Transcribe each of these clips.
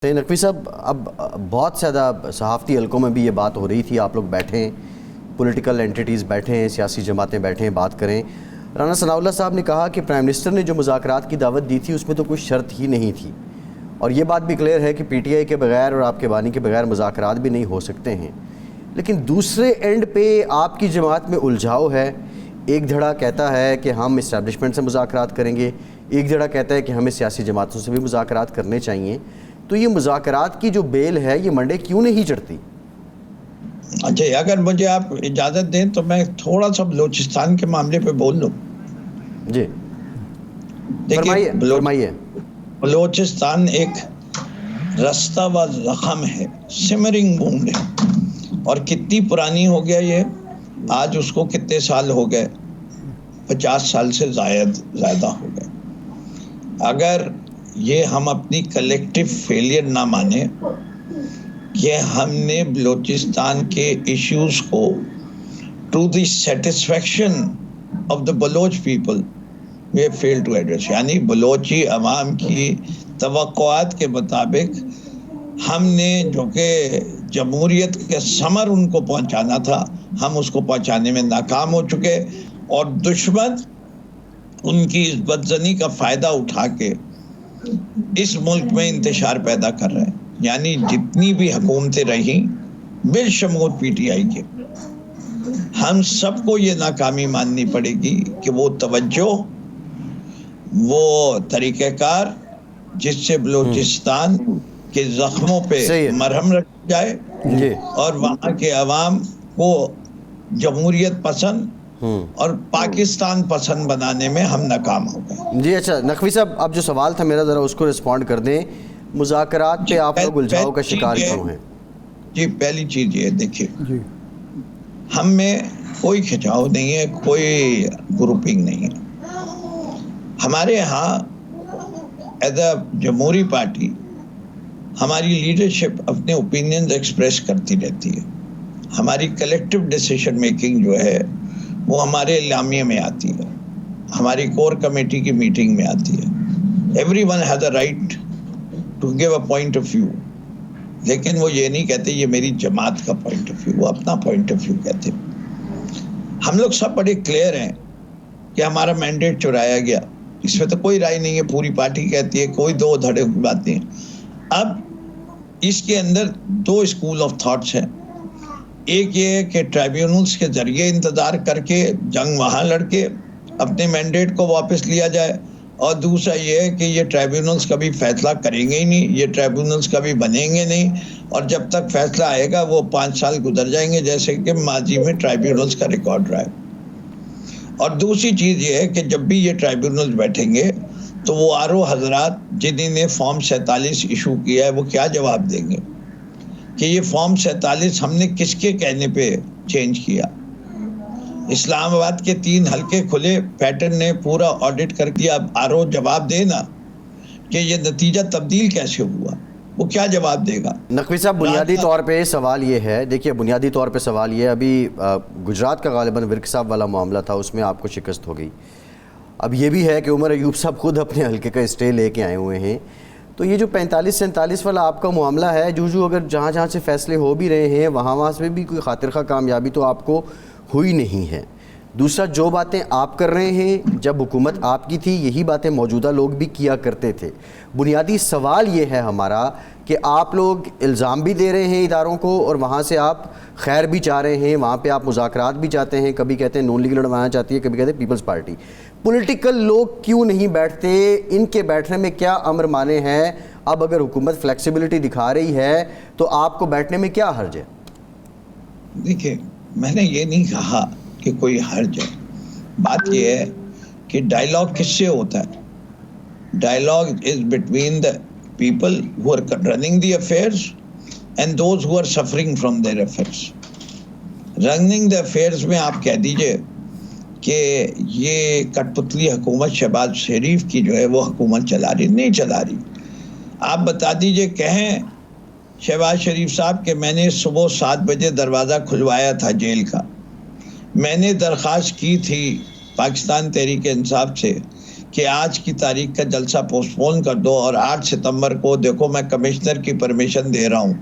नकवी साहब, अब बहुत ज़्यादा सहाफ़ती हलकों में भी ये बात हो रही थी, आप लोग बैठे हैं, पॉलिटिकल एंटिटीज़ बैठे हैं, सियासी जमातें बैठे हैं, बात करें। राना सनाउल्लाह साहब ने कहा कि प्राइम मिनिस्टर ने जो मुज़ाकरात की दावत दी थी उसमें तो कोई शर्त ही नहीं थी, और ये बात भी क्लियर है कि PTI के बगैर और आपके बानी के बगैर मुज़ाकरात भी नहीं हो सकते हैं। लेकिन दूसरे एंड पे आपकी जमात में उलझाव है। एक धड़ा कहता है कि हम इस्टेब्लिशमेंट से मुज़ाकरात करेंगे, एक धड़ा कहता है कि हमें सियासी जमातों से भी मुज़ाकरात करने चाहिए। तो ये मुज़ाकरात की जो बेल है ये मंडे क्यों नहीं चढ़ती? अच्छा, अगर मुझे आप इजाज़त दें तो मैं थोड़ा सा बलूचिस्तान के मामले पे बोल लूँ। जी, देखिए, फरमाइए। बलूचिस्तान एक रास्ता व ज़ख़म है, सिमरिंग वुंड है, और कितनी पुरानी हो गया ये, आज उसको कितने साल हो गए, 50 साल से ज़्यादा हो गए। अगर ये हम अपनी कलेक्टिव फेलियर ना माने कि हमने बलूचिस्तान के इश्यूज़ को to the satisfaction of the Baloch people we have failed to address, यानी बलोची अवाम की तवक्कुआत के मुताबिक हमने जो कि जमहूरियत के समर उनको पहुंचाना था, हम उसको पहुंचाने में नाकाम हो चुके, और दुश्मन उनकी इस बदजनी का फ़ायदा उठा के इस मुल्क में इंतशार पैदा कर रहे हैं। यानी जितनी भी हुकूमतें रहीं बिलशमूल PTI के, हम सबको ये नाकामी माननी पड़ेगी कि वो तवज्जो, वो तरीक़ेकार जिससे बलूचिस्तान के ज़ख्मों पे मरहम रखी जाए और वहाँ के अवाम को जमहूरियत पसंद और पाकिस्तान पसंद बनाने में हम नाकाम हो गए। जी अच्छा, नकवी साहब, अब जो सवाल था मेरा, ज़रा उसको रिस्पॉन्ड कर दें। मुज़ाकरात पे आप लोग उलझाव का शिकार क्यों हैं? जी, पहली चीज़ ये देखिए, हम में कोई खिंचाव नहीं है, कोई ग्रुपिंग नहीं है। हमारे यहाँ एज अ जमहूरी पार्टी हमारी लीडरशिप अपने ओपिनियंस एक्सप्रेस करती रहती है। हमारी कलेक्टिव डिसीजन मेकिंग जो है वो हमारे इलामिया में आती है, हमारी कोर कमेटी की मीटिंग में आती है। Everyone has a right to give a point of view, लेकिन वो ये नहीं कहते ये मेरी जमात का पॉइंट ऑफ व्यू, वो अपना पॉइंट ऑफ व्यू कहते। हम लोग सब बड़े क्लियर हैं कि हमारा मैंडेट चुराया गया, इसमें तो कोई राय नहीं है, पूरी पार्टी कहती है, कोई दो धड़े की बात नहीं। अब इसके अंदर दो स्कूल ऑफ थॉट्स हैं। एक ये है कि ट्राइब्यूनल्स के जरिए इंतज़ार करके जंग वहाँ लड़के अपने मैंडेट को वापस लिया जाए, और दूसरा ये है कि ये ट्राइब्यूनल्स कभी फैसला करेंगे ही नहीं, ये ट्राइब्यूनल्स कभी बनेंगे नहीं, और जब तक फैसला आएगा वो 5 साल गुजर जाएंगे, जैसे कि माजी में ट्राइब्यूनल्स का रिकॉर्ड रहा है। और दूसरी चीज़ ये है कि जब भी ये ट्राइब्यूनल्स बैठेंगे तो वो आरओ हजरात जिन्होंने फॉर्म 47 इशू किया है वो क्या जवाब देंगे कि ये फॉर्म 47 हमने किसके कहने पे चेंज किया। इस्लामाबाद के 3 हलके खुले, पैटर्न ने पूरा ऑडिट कर दिया। अब आरओ जवाब देना कि ये नतीजा तब्दील कैसे हुआ, वो क्या जवाब देगा? नकवी साहब, बुनियादी तौर पे सवाल ये है, देखिए बुनियादी तौर पे सवाल ये, अभी गुजरात का गालिबन विर्क साहब वाला मामला था, उसमें आपको शिकस्त हो गई। अब ये भी है कि उमर अयूब साहब खुद अपने हलके का स्टे लेके आए हुए हैं। तो ये जो 45-47 वाला आपका मामला है, जूझू अगर जहाँ जहाँ से फैसले हो भी रहे हैं वहाँ से भी कोई खातिर खा कामयाबी तो आपको हुई नहीं है। दूसरा, जो बातें आप कर रहे हैं, जब हुकूमत आपकी थी यही बातें मौजूदा लोग भी किया करते थे। बुनियादी सवाल ये है हमारा कि आप लोग इल्ज़ाम भी दे रहे हैं इदारों को और वहाँ से आप खैर भी चाह रहे हैं, वहाँ पे आप मुज़ाकरात भी चाहते हैं, कभी कहते हैं नून लीग लड़वाना चाहती है, कभी कहते हैं पीपल्स पार्टी। पॉलिटिकल लोग क्यों नहीं बैठते? इनके बैठने में क्या अमर माने हैं? अब अगर हुकूमत फ्लेक्सिबिलिटी दिखा रही है तो आपको बैठने में क्या हर्ज है? देखिए, मैंने ये नहीं कहा कि कोई हर्ज है। बात यह है कि डायलॉग किससे होता है? Dialogue is between the people who are running the affairs and those who are suffering from their affairs. Running the affairs में आप कह दीजिए कि ये कठपुतली हुकूमत शहबाज शरीफ की जो है वो हुकूमत चला रही, नहीं चला रही। आप बता दीजिए, कहें शहबाज शरीफ साहब कि मैंने सुबह 7 बजे दरवाज़ा खुलवाया था जेल का, मैंने दरख्वास्त की थी पाकिस्तान तहरीक इंसाफ से कि आज की तारीख का जलसा पोस्टपोन कर दो और 8 सितंबर को देखो, मैं कमिश्नर की परमिशन दे रहा हूं,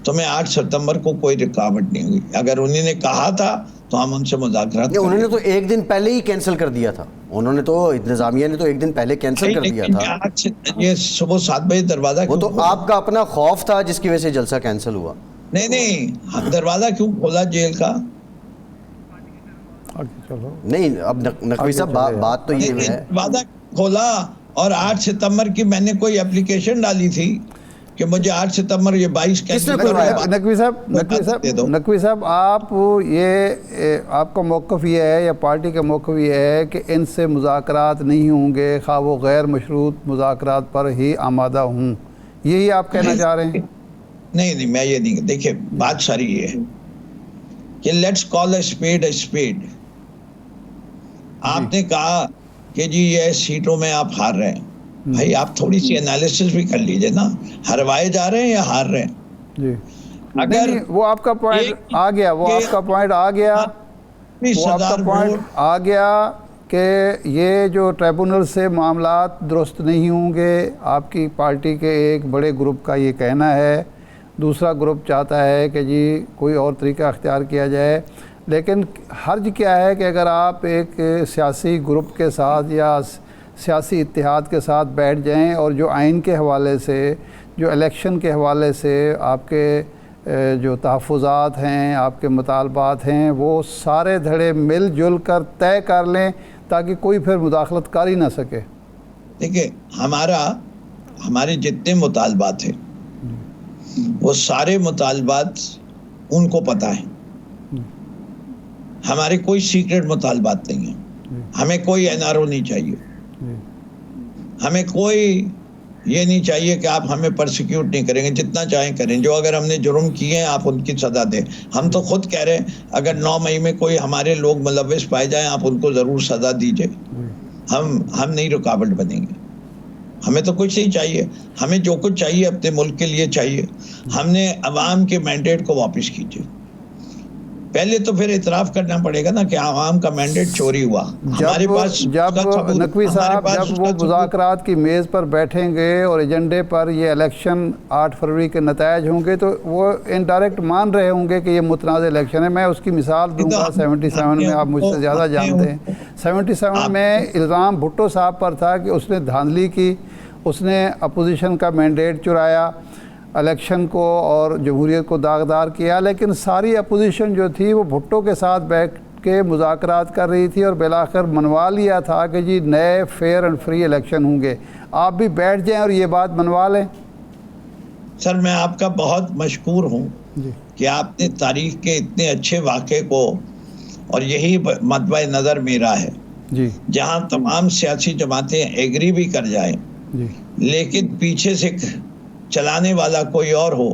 तो मैं 8 सितंबर को कोई रुकावट नहीं हुई। अगर उन्होंने कहा था तो हम उनसे मुज़ाकरात करेंगे। उन्होंने तो एक दिन पहले ही कैंसिल कर दिया था, उन्होंने तो इंतजामिया ने तो एक दिन पहले कैंसिल कर दिया था। ये सुबह 7 बजे दरवाजा वो तो आपका अपना खौफ था जिसकी वजह से जलसा कैंसिल हुआ। नहीं, दरवाजा क्यों खोला जेल का? चलो नहीं, अब नकवी साहब बात तो ये है, दरवाजा खोला और 8 सितंबर की मैंने कोई एप्लीकेशन डाली थी कि मुझे 8 सितंबर ये 22 नकवी साहब आप ये आपका मौक़िफ़ ये है या पार्टी का मौक़िफ़ ये है कि इनसे मुज़ाकरात नहीं होंगे, खा वो गैर मशरूत मुज़ाकरात पर ही आमादा हूँ, यही आप कहना चाह रहे हैं? नहीं, मैं ये नहीं। देखिए, बात सारी ये है कि लेट्स कॉल अ स्पेड। आपने कहा कि जी ये सीटों में आप हार रहे हैं, भाई आप थोड़ी सी एनालिसिस भी कर लीजिए ना, हरवाए जा रहे हैं या हार रहे हैं? जी, अगर नहीं, वो आपका पॉइंट आ गया, वो आपका पॉइंट आ गया कि ये जो ट्रिब्यूनल से मामलात दुरुस्त नहीं होंगे, आपकी पार्टी के एक बड़े ग्रुप का ये कहना है, दूसरा ग्रुप चाहता है कि जी कोई और तरीका अख्तियार किया जाए। लेकिन हर्ज क्या है कि अगर आप एक सियासी ग्रुप के साथ या सियासी इत्तेहाद के साथ बैठ जाएं और जो आइन के हवाले से, जो इलेक्शन के हवाले से आपके जो तहफ़्फ़ुज़ात हैं, आपके मुतालबात हैं, वो सारे धड़े मिलजुल कर तय कर लें ताकि कोई फिर मुदाखलत कर ही ना सके। देखिए, हमारे जितने मुतालबात हैं वो सारे मुतालबात उनको पता है। हमारे कोई सीक्रेट मुतालबात नहीं है। हमें कोई एनआरओ नहीं चाहिए, हमें कोई ये नहीं चाहिए कि आप हमें परसिक्यूट नहीं करेंगे, जितना चाहें करें, जो अगर हमने जुर्म किए हैं आप उनकी सज़ा दें। हम तो खुद कह रहे हैं अगर 9 मई में कोई हमारे लोग मुलव्विस पाए जाएं आप उनको ज़रूर सज़ा दीजिए, हम नहीं रुकावट बनेंगे। हमें तो कुछ नहीं चाहिए, हमें जो कुछ चाहिए अपने मुल्क के लिए चाहिए। हमने अवाम के मैंडेट को वापस कीजिए। पहले तो फिर इतराफ़ करना पड़ेगा ना कि आवाम का मैंडेट चोरी हुआ। हमारे पास जब नकवी साहब जब वो मुज़ाकरात की मेज़ पर बैठेंगे और एजेंडे पर ये इलेक्शन 8 फरवरी के नतायज होंगे तो वो इनडायरेक्ट मान रहे होंगे कि ये मुतनाज़ इलेक्शन है। मैं उसकी मिसाल दूंगा 77 में, आप मुझसे ज़्यादा जानते हैं। 77 में इल्ज़ाम भुट्टो साहब पर था कि उसने धांधली की, उसने अपोजिशन का मैंडेट चुराया, इलेक्शन को और जमहूरियत को दागदार किया, लेकिन सारी अपोजिशन जो थी वो भुट्टो के साथ बैठ के मुज़ाकरात कर रही थी और बिलाखिर मनवा लिया था कि जी नए फेयर एंड फ्री इलेक्शन होंगे। आप भी बैठ जाएं और ये बात मनवा लें। सर, मैं आपका बहुत मशकूर हूँ कि आपने तारीख़ के इतने अच्छे वाक़े को, और यही मतबा नज़र मेरा है जी, जहाँ तमाम सियासी जमातें एग्री भी कर जाएं लेकिन पीछे से चलाने वाला कोई और हो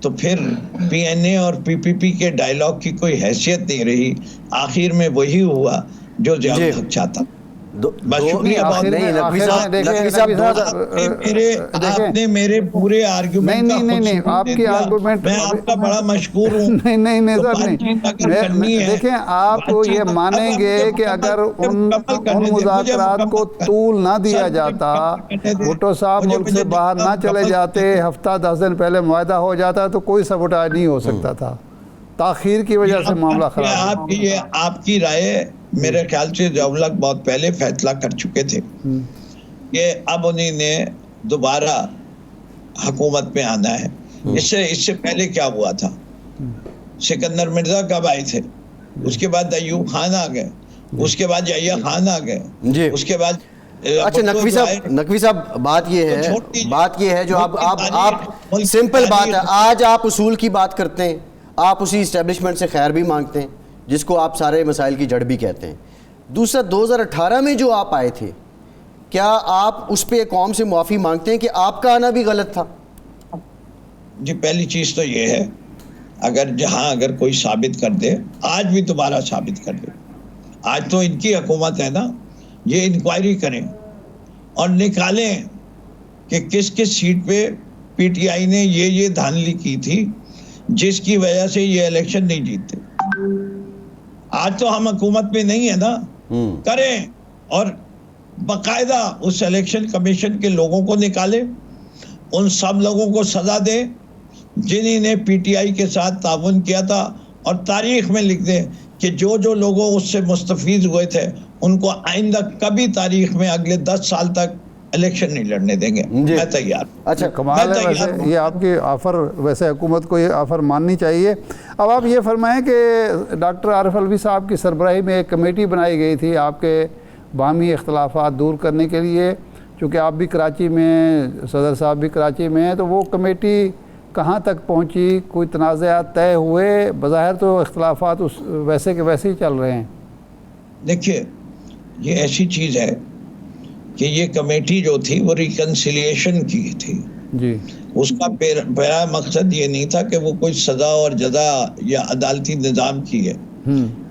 तो फिर पीएनए और पीपीपी के डायलॉग की कोई हैसियत नहीं रही। आखिर में वही हुआ जो ज़ियाउल हक चाहता। आपने मेरे पूरे आर्गुमेंट नहीं आपकी आर्गुमेंट मैं आपका बड़ा मशकूर हूँ। नहीं सर नहीं, देखें आप ये मानेंगे कि अगर उन मुज़ाकरात को तूल ना दिया जाता, भुट्टो साहब मुल्क से बाहर ना चले जाते, हफ्ता 10 दिन पहले मुआहदा हो जाता तो कोई सबूताज नहीं हो सकता था। ताखीर की वजह से मामला खराब। आपकी राय मेरे ख्याल से ज़ियाउल हक बहुत पहले फैसला कर चुके थे कि अब उन्होंने दोबारा हुकूमत में आना है। इससे पहले क्या हुआ था, सिकंदर मिर्जा कब आए थे, उसके बाद अयूब खान आ गए, उसके बाद यहिया खान आ गए, उसके बाद अच्छा नकवी साहब बात ये है जो आप सिंपल बात है, आज आप उसूल की बात करते हैं, आप उसी इस्टेब्लिशमेंट से खैर भी मांगते हैं जिसको आप सारे मसाइल की जड़ भी कहते हैं। दूसरा 2018 में जो आप आए थे, क्या आप उस पे कौम से माफ़ी मांगते हैं कि आपका आना भी गलत था? जी, पहली चीज़ तो ये है अगर कोई साबित कर दे, आज भी दोबारा साबित कर दे, आज तो इनकी हुकूमत है ना, ये इंक्वायरी करें और निकालें कि किस किस सीट पे पीटीआई ने ये धांधली की थी जिसकी वजह से ये इलेक्शन नहीं जीते। आज तो हम हुकूमत में नहीं है ना, करें और बाकायदा उस इलेक्शन कमीशन के लोगों को निकाले, उन सब लोगों को सजा दे जिन्होंने पीटीआई के साथ ताउन किया था, और तारीख में लिख दें कि जो जो लोगों उससे मुस्तफीज हुए थे उनको आइंदा कभी तारीख में अगले 10 साल तक इलेक्शन नहीं लड़ने देंगे। मैं तैयार। अच्छा, कमाल है वैसे ये आपकी ऑफ़र, वैसे हुकूमत को ये ऑफ़र माननी चाहिए। अब आप ये फरमाएं कि डॉक्टर आरिफ अलवी साहब की सरबराही में एक कमेटी बनाई गई थी आपके बाहमी इख्तलाफात दूर करने के लिए, चूँकि आप भी कराची में, सदर साहब भी कराची में हैं, तो वो कमेटी कहाँ तक पहुँची, कोई तनाज़ात तय हुए? बज़ाहिर तो इख्तलाफात उस वैसे के वैसे ही चल रहे हैं। देखिए, ये ऐसी चीज़ है कि ये कमेटी जो थी वो रिकन्सिलिएशन की थी जी। उसका पहला मकसद ये नहीं था कि वो कोई सज़ा और जदा या अदालती निज़ाम की है।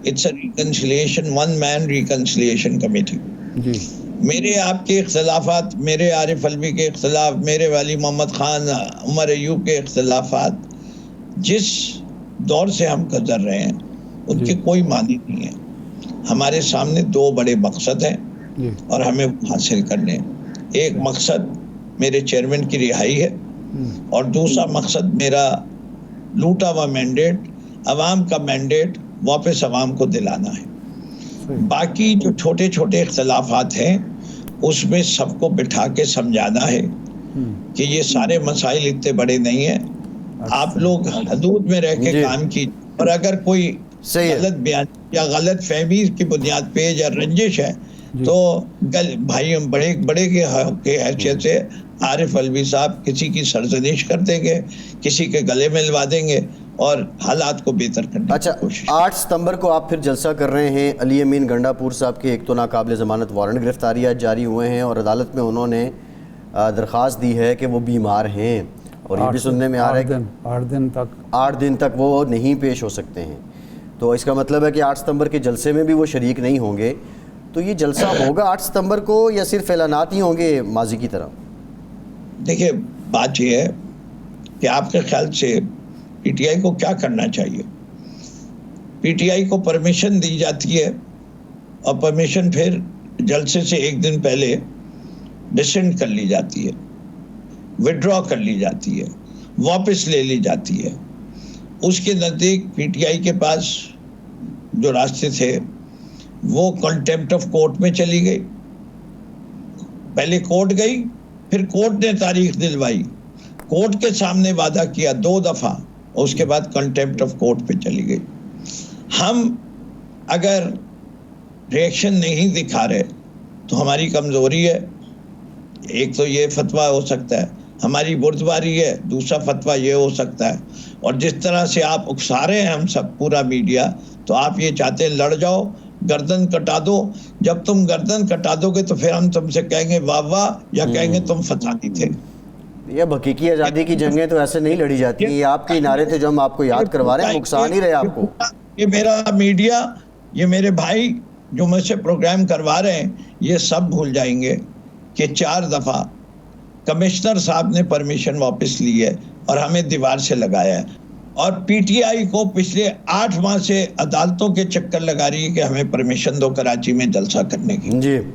It's a reconciliation, one man reconciliation committee. जी। मेरे आपके इख्तलाफात, मेरे आरिफ अलवी के इख्तलाफ, मेरे वाली मोहम्मद ख़ान, उमर अयूब के इख्तलाफात जिस दौर से हम गुजर रहे हैं उनके कोई मानी नहीं है। हमारे सामने दो बड़े मकसद हैं और हमें हासिल करने हैं। एक मकसद मेरे चेयरमैन की रिहाई है और दूसरा मकसद मेरा लूटा हुआ मैंडेट, अवाम का मैंडेट वापस अवाम को दिलाना है। बाकी जो छोटे छोटे इख्तलाफात हैं उसमें सबको बिठा के समझाना है कि ये सारे मसाइल इतने बड़े नहीं हैं, आप लोग हदूद में रह के काम कीजिए, और अगर कोई गलत बयान या गलत फहमी की बुनियाद पे या रंजिश है तो भाई हम बड़े के हैसियत से आरिफ अलवी साहब किसी की सरजनिश कर देंगे, किसी के गले मिलवा देंगे और हालात को बेहतर करने की कोशिश। 8 सितंबर को आप फिर जलसा कर रहे हैं। अली अमीन गंडापुर साहब के एक तो नाकाबिल ज़मानत वारंट गिरफ्तारियाँ जारी हुए हैं और अदालत में उन्होंने दरख्वास्त दी है कि वो बीमार हैं, और ये भी सुनने में आ रहा है कि 8 दिन तक वो नहीं पेश हो सकते हैं। तो इसका मतलब है कि 8 सितंबर के जलसे में भी वो शरीक नहीं होंगे। तो ये जलसा होगा 8 सितंबर को या सिर्फ ऐलानात ही होंगे माजी की तरह? देखिए, बात यह है कि आपके ख्याल से पीटीआई को क्या करना चाहिए? पीटीआई को परमिशन दी जाती है और परमिशन फिर जलसे से एक दिन पहले डिसेंड कर ली जाती है, विड्रॉ कर ली जाती है, वापस ले ली जाती है। उसके नज़दीक पीटीआई के पास जो रास्ते थे वो कंटेम्प्ट ऑफ कोर्ट में चली गई। पहले कोर्ट गई, फिर कोर्ट ने तारीख दिलवाई, कोर्ट के सामने वादा किया 2 दफ़ा, और उसके बाद कंटेम्प्ट ऑफ कोर्ट पे चली गई। हम अगर रिएक्शन नहीं दिखा रहे तो हमारी कमज़ोरी है। एक तो ये फतवा हो सकता है, हमारी बुर्दबारी है, दूसरा फतवा ये हो सकता है। और जिस तरह से आप उकसा रहे हैं हम सब, पूरा मीडिया, तो आप ये चाहते हैं लड़ जाओ, गर्दन कटा दो। जब तुम गर्दन कटा दोगे तो फिर हम तुमसे कहेंगे वाह वाह, या कहेंगे तुम फसादी थे। ये हकीकी आज़ादी की जंगें तो ऐसे नहीं लड़ी जाती। ये आपके नारे थे जो हम आपको याद करवा रहे हैं, नुकसान ही रहे आपको। ये मेरा मीडिया, ये मेरे भाई जो मुझसे प्रोग्राम करवा रहे हैं, ये सब भूल जाएंगे कि 4 दफ़ा कमिश्नर साहब ने परमिशन वापस ली है और हमें दीवार से लगाया है, और पीटीआई को पिछले 8 माह से अदालतों के चक्कर लगा रही है कि हमें परमिशन दो कराची में जलसा करने की। जी।